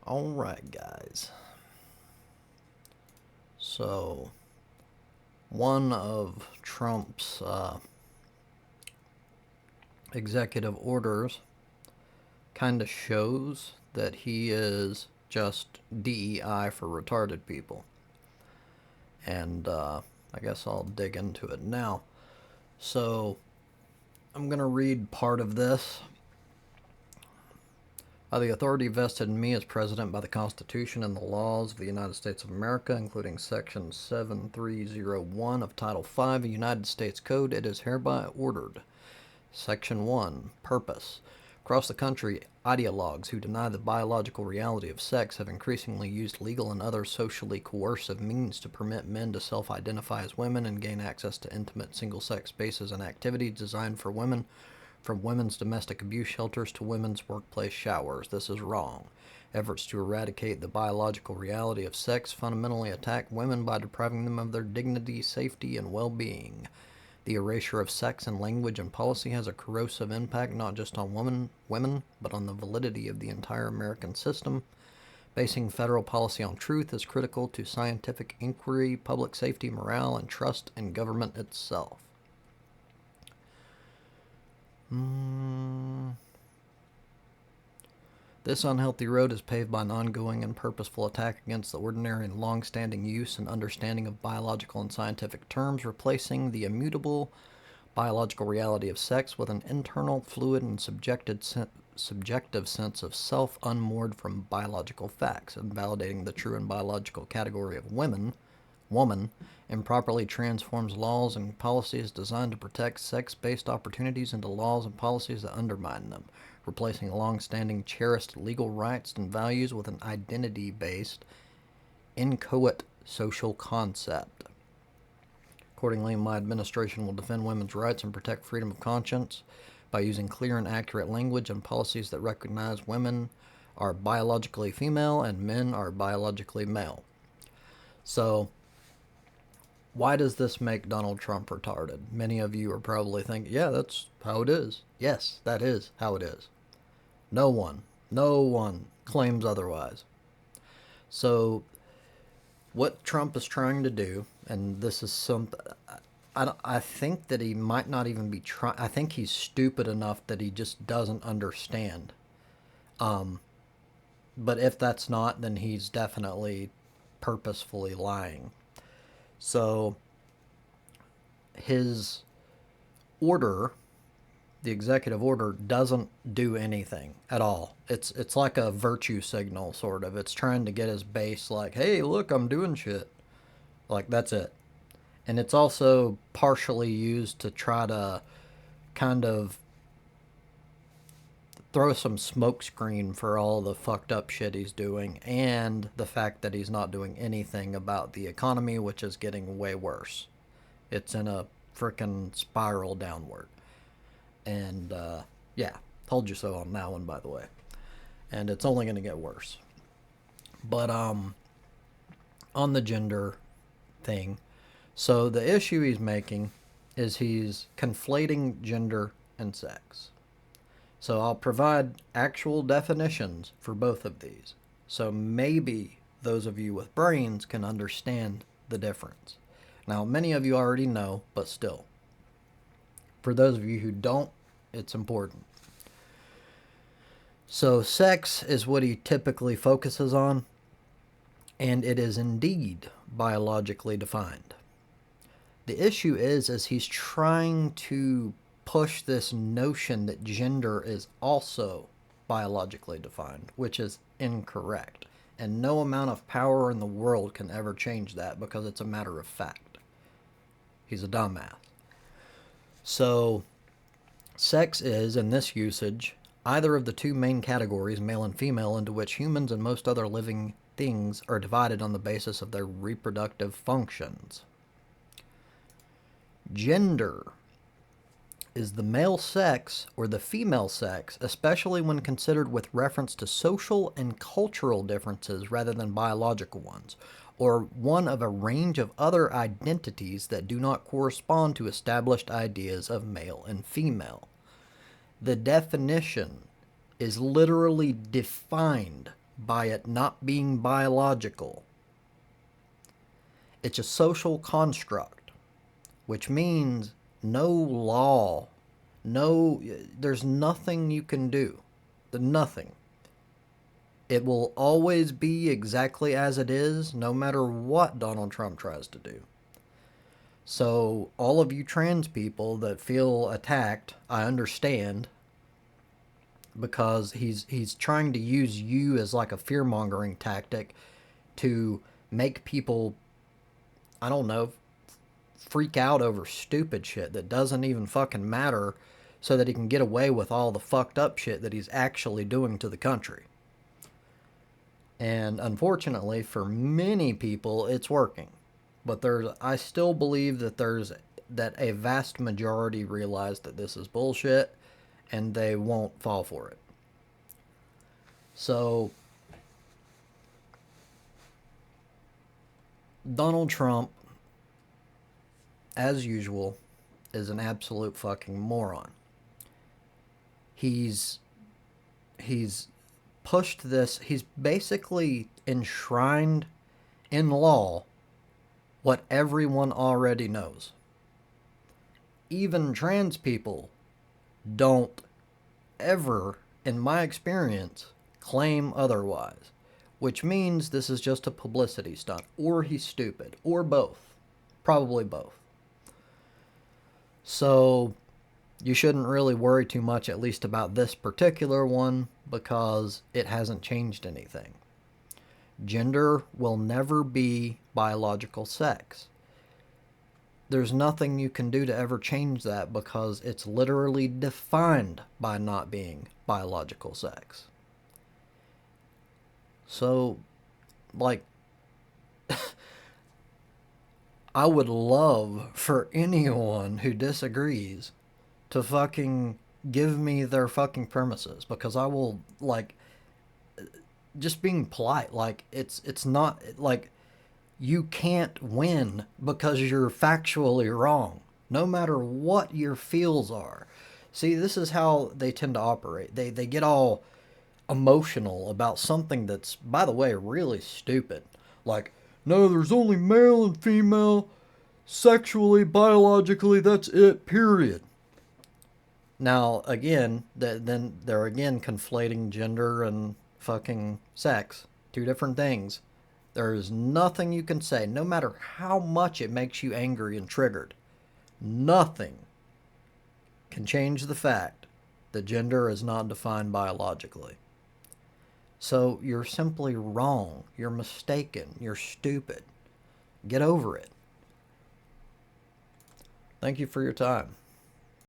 Alright, guys. So, one of Trump's executive orders kind of shows that he is just DEI for retarded people. And I guess I'll dig into it now. So, I'm going to read part of this. The authority vested in me as president by the Constitution and the laws of the United States of America, including Section 7301 of Title V of the United States Code, it is hereby ordered. Section 1. Purpose. Across the country, ideologues who deny the biological reality of sex have increasingly used legal and other socially coercive means to permit men to self-identify as women and gain access to intimate single-sex spaces and activities designed for women, from women's domestic abuse shelters to women's workplace showers. This is wrong. Efforts to eradicate the biological reality of sex fundamentally attack women by depriving them of their dignity, safety, and well-being. The erasure of sex in language and policy has a corrosive impact not just on women, but on the validity of the entire American system. Basing federal policy on truth is critical to scientific inquiry, public safety, morale, and trust in government itself. This unhealthy road is paved by an ongoing and purposeful attack against the ordinary and long-standing use and understanding of biological and scientific terms, replacing the immutable biological reality of sex with an internal, fluid, and subjective sense of self unmoored from biological facts, invalidating the true and biological category of woman, improperly transforms laws and policies designed to protect sex-based opportunities into laws and policies that undermine them, replacing long-standing cherished legal rights and values with an identity-based, inchoate social concept. Accordingly, my administration will defend women's rights and protect freedom of conscience by using clear and accurate language and policies that recognize women are biologically female and men are biologically male. So, why does this make Donald Trump retarded? Many of you are probably thinking, yeah, that's how it is. Yes, that is how it is. No one claims otherwise. So, what Trump is trying to do, and this is something, I think that he might not even be trying, I think he's stupid enough that he just doesn't understand. But if that's not, then he's definitely purposefully lying. So, his order, the executive order, doesn't do anything at all. It's like a virtue signal, sort of. It's trying to get his base like, hey, look, I'm doing shit. Like, that's it. And it's also partially used to try to kind of throw some smokescreen for all the fucked up shit he's doing, and the fact that he's not doing anything about the economy, which is getting way worse. It's in a frickin' spiral downward. And, yeah, told you so on that one, by the way. And it's only going to get worse. But, on the gender thing, so the issue he's making is he's conflating gender and sex. So I'll provide actual definitions for both of these. So maybe those of you with brains can understand the difference. Now, many of you already know, but still. For those of you who don't, it's important. So sex is what he typically focuses on, and it is indeed biologically defined. The issue is he's trying to push this notion that gender is also biologically defined, which is incorrect. And no amount of power in the world can ever change that because it's a matter of fact. He's a dumbass. So, sex is, in this usage, either of the two main categories, male and female, into which humans and most other living things are divided on the basis of their reproductive functions. Gender is the male sex or the female sex, especially when considered with reference to social and cultural differences rather than biological ones, or one of a range of other identities that do not correspond to established ideas of male and female. The definition is literally defined by it not being biological. It's a social construct, which means no law, there's nothing you can do. Nothing. It will always be exactly as it is, no matter what Donald Trump tries to do. So, all of you trans people that feel attacked, I understand, because he's trying to use you as like a fear-mongering tactic to make people, I don't know, freak out over stupid shit that doesn't even fucking matter, so that he can get away with all the fucked up shit that he's actually doing to the country. And unfortunately, for many people, it's working. But I still believe that a vast majority realize that this is bullshit, and they won't fall for it. So, Donald Trump, as usual, is an absolute fucking moron. He's pushed this, he's basically enshrined in law what everyone already knows. Even trans people don't ever, in my experience, claim otherwise, which means this is just a publicity stunt, or he's stupid, or both. Probably both. So, you shouldn't really worry too much, at least about this particular one, because it hasn't changed anything. Gender will never be biological sex. There's nothing you can do to ever change that, because it's literally defined by not being biological sex. So, like, I would love for anyone who disagrees to fucking give me their fucking premises, because I will, like, just being polite, like, it's not, like, you can't win because you're factually wrong, no matter what your feels are. See, this is how they tend to operate. They get all emotional about something that's, by the way, really stupid. Like, no, there's only male and female, sexually, biologically, that's it, period. Now, again, then they're again conflating gender and fucking sex. Two different things. There is nothing you can say, no matter how much it makes you angry and triggered. Nothing can change the fact that gender is not defined biologically. So you're simply wrong. You're mistaken. You're stupid. Get over it. Thank you for your time.